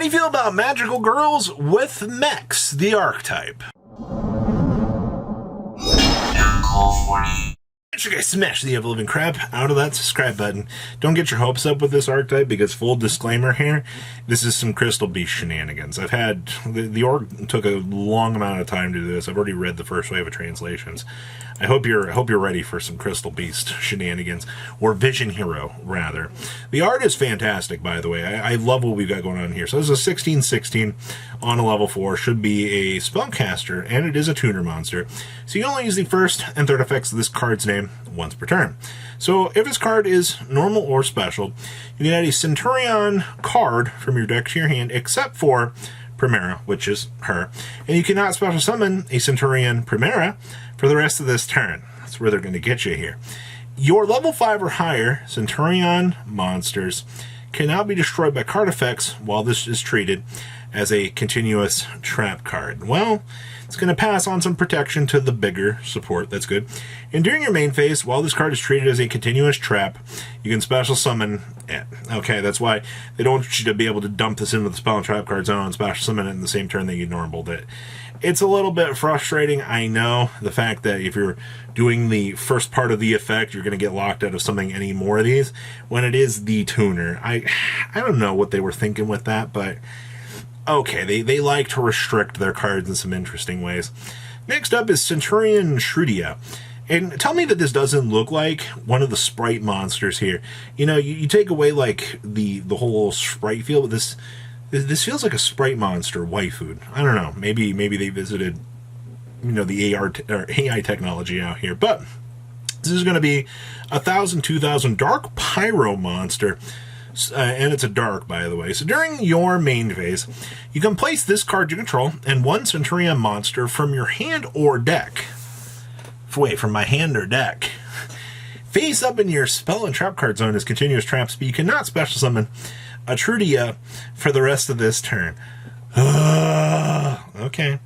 do you feel about magical girls with mechs, the archetype? Make sure you guys smash the ever-living crap out of that subscribe button. Don't get your hopes up with this archetype because, full disclaimer here, this is some Crystal Beast shenanigans. I've had, the org took a long amount of time to do this. I've already read the first wave of translations. I hope you're ready for some Crystal Beast shenanigans, or Vision Hero, rather. The art is fantastic, by the way. I love what we've got going on here. So this is a 16/16 on a level 4. Should be a spellcaster, and it is a tuner monster. So you only use the first and third effects of this card's name once per turn. So if this card is normal or special, you can add a Centurion card from your deck to your hand, except for Primera, which is her. And you cannot special summon a Centurion Primera for the rest of this turn. That's where they're going to get you here. Your level 5 or higher Centurion monsters cannot be destroyed by card effects while this is treated as a continuous trap card. Well, it's going to pass on some protection to the bigger support. That's good. And during your main phase, while this card is treated as a continuous trap, you can special summon it. Okay, that's why they don't want you to be able to dump this into the spell and trap card zone and special summon it in the same turn that you normally did. It's a little bit frustrating, I know, the fact that if you're doing the first part of the effect, you're going to get locked out of something any more of these when it is the tuner. I don't know what they were thinking with that, but okay, they like to restrict their cards in some interesting ways. Next up is Centurion Trudea. And tell me that this doesn't look like one of the sprite monsters here. You know, you take away like the whole sprite feel, but this feels like a sprite monster waifu. I don't know. Maybe they visited, you know, the AI technology out here. But this is going to be 1,000, 2,000 dark pyro monster. And it's a dark, by the way. So during your main phase, you can place this card you control and one Centurion monster from your hand or deck. Wait, from my hand or deck. Face up in your spell and trap card zone as continuous traps, but you cannot special summon a Trudea for the rest of this turn. Okay.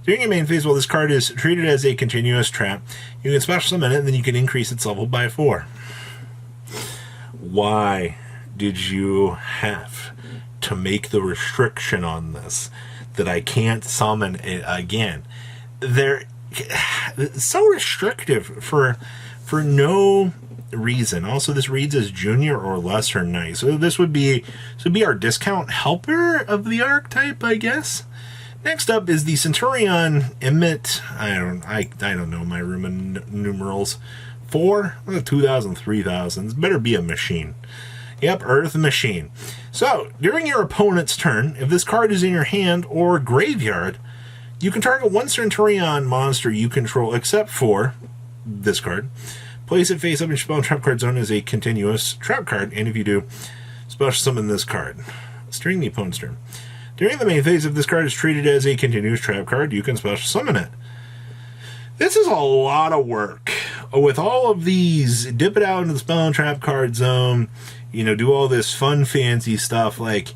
During your main phase, while this card is treated as a continuous trap, you can special summon it, and then you can increase its level by 4. Why did you have to make the restriction on this that I can't summon it again? It's so restrictive for no reason. Also, this reads as junior or lesser knight. So this would be our discount helper of the archetype, I guess. Next up is the Centurion Emeth. I don't know my Roman numerals. 4, 2,000, 3,000. This better be a machine. Yep, Earth Machine. So, during your opponent's turn, if this card is in your hand or graveyard, you can target one Centurion monster you control, except for this card. Place it face up in your spell and trap card zone as a continuous trap card, and if you do, special summon this card. It's during the opponent's turn. During the main phase, if this card is treated as a continuous trap card, you can special summon it. This is a lot of work. With all of these, dip it out into the spell and trap card zone, you know, do all this fun, fancy stuff, like,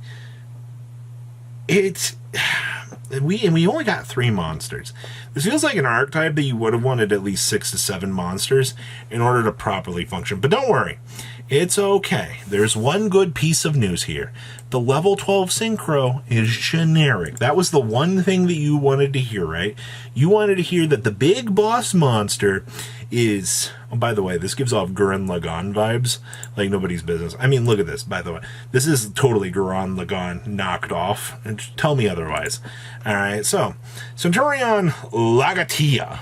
we only got 3 monsters. This feels like an archetype that you would have wanted at least 6 to 7 monsters in order to properly function. But don't worry, it's okay. There's one good piece of news here. The level 12 Synchro is generic. That was the one thing that you wanted to hear, right? You wanted to hear that the big boss monster is... Oh, by the way, this gives off Gurren Lagann vibes like nobody's business. I mean, look at this, by the way. This is totally Gurren Lagann knocked off. And tell me otherwise. Alright, so, Centurion Legatia.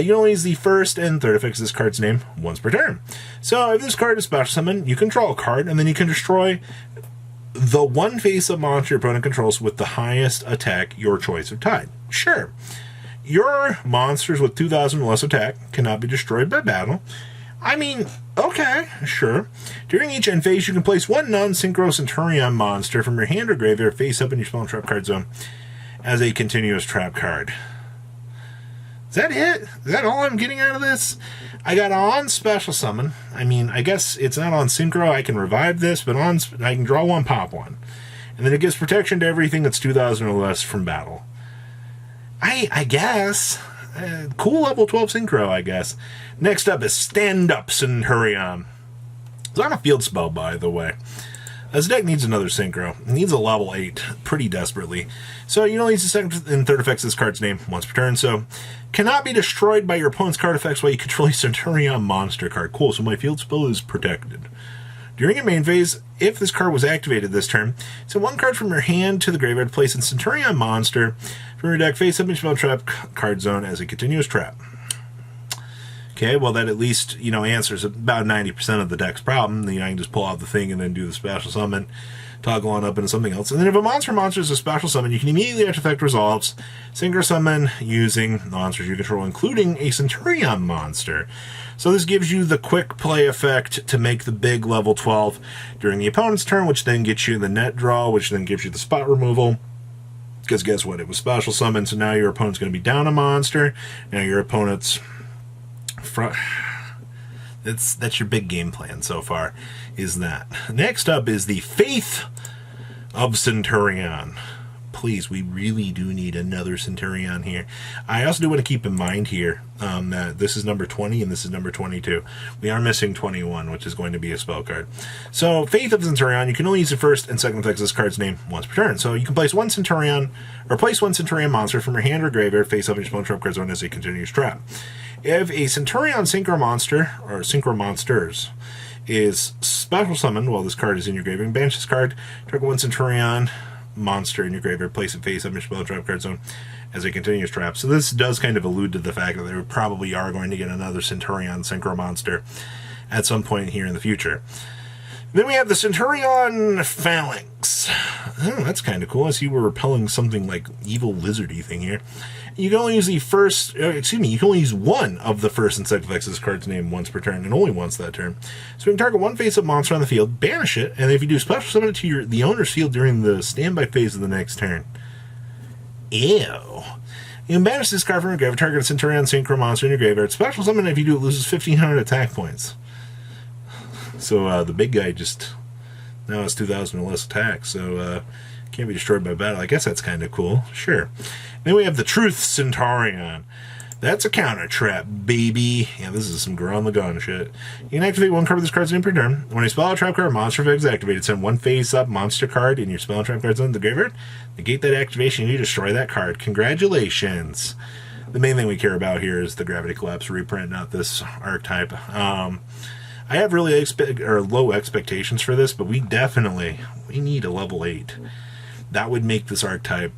You only use the first and third effects of this card's name once per turn. So, if this card is special summoned, you can draw a card, and then you can destroy the one face-up monster your opponent controls with the highest attack your choice of type. Sure. Your monsters with 2,000 or less attack cannot be destroyed by battle. I mean, okay, sure. During each end phase, you can place one non-synchro Centurion monster from your hand or graveyard face up in your spell and trap card zone as a continuous trap card. Is that it? Is that all I'm getting out of this? I got on special summon. I mean, I guess it's not on synchro. I can revive this, but I can draw one, pop one. And then it gives protection to everything that's 2,000 or less from battle. I guess. Cool level 12 synchro, I guess. Next up is Stand Up Centurion. It's not a field spell, by the way. This deck needs another Synchro. It needs a level 8 pretty desperately. So you only use the second and third effects of this card's name once per turn. So cannot be destroyed by your opponent's card effects while you control a Centurion monster card. Cool, so my field spell is protected. During your main phase, if this card was activated this turn, send one card from your hand to the graveyard, place a Centurion monster from your deck face up in spell trap card zone as a continuous trap. Okay, well that at least, answers about 90% of the deck's problem. I can just pull out the thing and then do the special summon, toggle on up into something else. And then if a monster is a special summon, you can immediately, after effect resolves, Synchro summon using monsters you control, including a Centurion monster. So this gives you the quick play effect to make the big level 12 during the opponent's turn, which then gets you the net draw, which then gives you the spot removal. Because guess what? It was special summon, so now your opponent's going to be down a monster. Now your opponent's that's your big game plan so far, is that. Next up is the Faith of Centurion. Please, we really do need another Centurion here. I also do want to keep in mind here that this is number 20 and this is number 22. We are missing 21, which is going to be a spell card. So, Faith of Centurion, you can only use the first and second effects of this card's name once per turn. So you can place one Centurion, or place one Centurion monster from your hand or graveyard face up in your spell trap card zone as a continuous trap. If a Centurion Synchro monster, or Synchro monsters, is special summoned while this card is in your graveyard, banish this card, target one Centurion monster in your graveyard, place it face up in your spell trap card zone as a continuous trap. So this does kind of allude to the fact that they probably are going to get another Centurion Synchro monster at some point here in the future. Then we have the Centurion Phalanx. Oh, that's kind of cool. I see we're repelling something like evil lizardy thing here. You can only use you can only use one of the first and second effects of this card's name once per turn, and only once that turn. So we can target one face-up monster on the field, banish it, and if you do special summon it to the owner's field during the standby phase of the next turn. Ew. You can banish this card from your graveyard, target a Centurion Synchro monster in your graveyard. Special summon if you do it loses 1,500 attack points. So the big guy just now has 2,000 or less attack, so can't be destroyed by battle. I guess that's kind of cool. Sure. Then we have the Truth Centurion. That's a counter trap, baby. Yeah, this is some ground the gun shit. You can activate one card with this card's name per turn. When a spell or trap card monster effect is activated, send one face-up monster card in your spell or trap card zone to the graveyard. Negate that activation, you destroy that card. Congratulations. The main thing we care about here is the Gravity Collapse reprint, not this archetype. I have really low expectations for this, but we need a level 8. That would make this archetype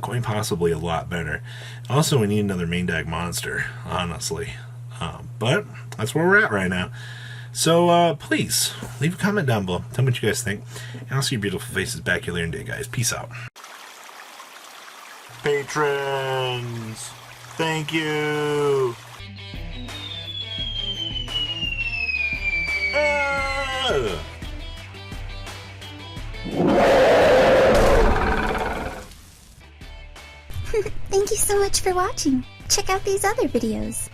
quite possibly a lot better. Also, we need another main deck monster, honestly. But that's where we're at right now. So please, leave a comment down below. Tell me what you guys think. And I'll see your beautiful faces back here later in the day, guys. Peace out. Patrons, thank you. Thank you so much for watching. Check out these other videos.